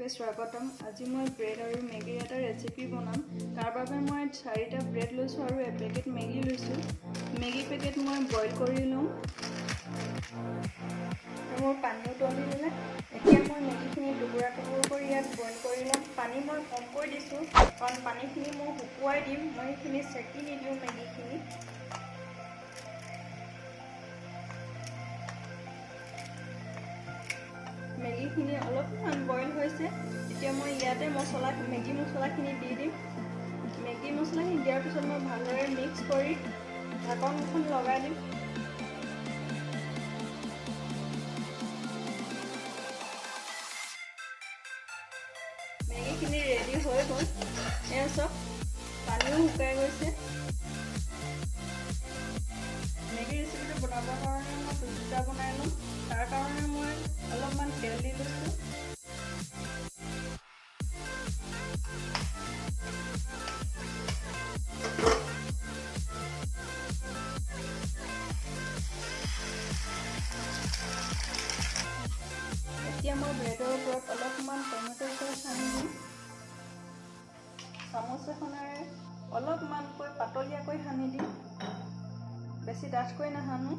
সকলোকে স্বাগতম। আজি মই ব্ৰেড আৰু মেগীৰ এটা ৰেচিপি বনাম। তাৰ বাবে মই 4টা ব্ৰেড লৈছোঁ আৰু 1 পেকেট মেগী লৈছোঁ। মেগী পেকেট মই বইল কৰি লওঁ আৰু মোৰ পানী উতলি দিলে এতিয়া মই মেগীখিনি টুকুৰা কৰি ইয়াত বইল কৰি ল'ম। পানী মই কমকৈ দিছোঁ কাৰণ পানীখিনি মই শুকুৱাই দিম। মই এইখিনি চেকি নিদিওঁ মেগীখিনি। মেগীখিনি অলপমান বইল হৈছে। এতিয়া মই ইয়াতে মেগী মছলাখিনি দি দিম। মেগী মছলাখিনি দিয়াৰ পিছত মই ভালদৰে মিক্স কৰি ঢাকনখন লগাই দিম। মেগীখিনি ৰেডি হৈ গ'ল। এয়া চাওক, পানীও শুকাই গৈছে। মেগী ৰেচিপিটো বনাবৰ কাৰণে মই দুটা বনাই ল'ম। তাৰ কাৰণে মই অলপমান তেল দি লৈছোঁ। এতিয়া মই ব্ৰেডৰ ওপৰত অলপমান টমেটো চচ সানি দিম। চামুচ এখনেৰে অলপমানকৈ পাতলীয়াকৈ সানি দিম, বেছি ডাঠকৈ নাসানো।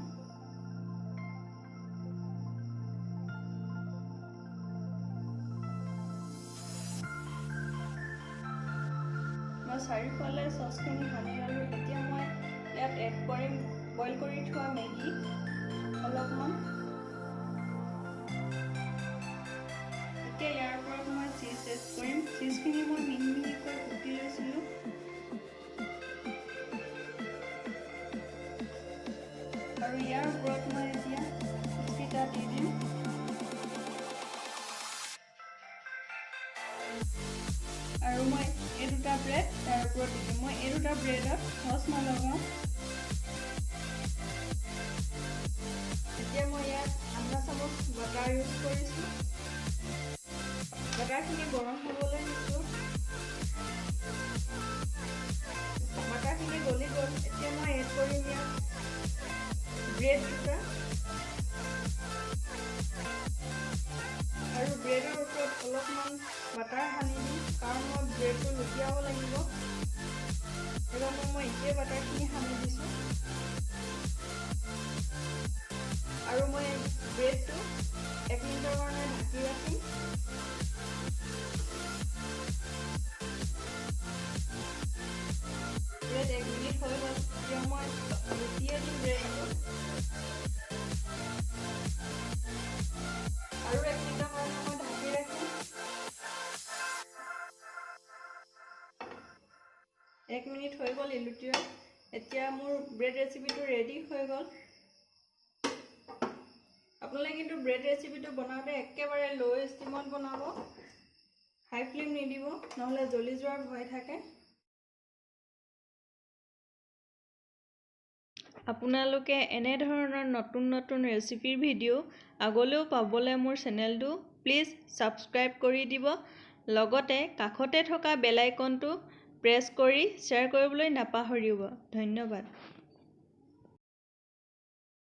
মই চাৰিওফালে চচখিনি সানি ল'লোঁ। এতিয়া মই ইয়াত এড কৰিম বইল কৰি থোৱা মেগী অলপমান। এতিয়া ইয়াৰ ওপৰত মই চীজ এড কৰিম। চীজখিনি মই মিহি মিহিকৈ কুটি লৈছিলোঁ। আৰু ইয়াৰ ওপৰত মই এতিয়া চীজকেইটা দি দিম। আৰু মই এই দুটা ব্ৰেড তাৰ ওপৰত দি দিম। মই এই দুটা ব্ৰেডত সচ নলগাওঁ। এতিয়া মই ইয়াত আধা চামুচ বাটাৰ ইউজ কৰিছোঁ। বাটাৰখিনি গৰম হ'বলৈ দিছোঁ। বাটাৰখিনি গলি গ'ল। এতিয়া মই এড কৰিম ইয়াত ব্ৰেড দুটা আৰু ব্ৰেডৰ ওপৰত অলপমান বাটাৰ সানি দিম কাৰণ মই ব্ৰেডটো লুটিয়াব লাগিব। সেইবাবে মই এতিয়াই বাটাৰখিনি সানি দিছোঁ। আৰু মই ব্ৰেডটো 1 মিনিটৰ কাৰণে ঢাকি ৰাখিম। ব্ৰেড 1 মিনিট হৈ গ'ল। এতিয়া মই লুটিয়াই দিম ব্ৰেডটো। আৰু 1 মিনিটৰ কাৰণে মই ঢাকি ৰাখিম। 1 মিনিট হৈ গ'ল লুটিওৱা। এতিয়া মোৰ ব্ৰেড ৰেচিপিটো ৰেডি হৈ গ'ল। আপোনালোকে কিন্তু ব্ৰেড ৰেচিপিটো বনাওঁতে একেবাৰে ল' ষ্টিমত বনাব, হাই ফ্লেম নিদিব, নহ'লে জ্বলি যোৱাৰ ভয় থাকে। আপোনালোকে এনেধৰণৰ নতুন নতুন ৰেচিপিৰ ভিডিঅ' আগলৈও পাবলৈ মোৰ চেনেলটো প্লিজ ছাবস্ক্ৰাইব কৰি দিব। লগতে কাষতে থকা বেল আইকনটো প্ৰেছ কৰি শ্বেয়াৰ কৰিবলৈ নাপাহৰিব। ধন্যবাদ।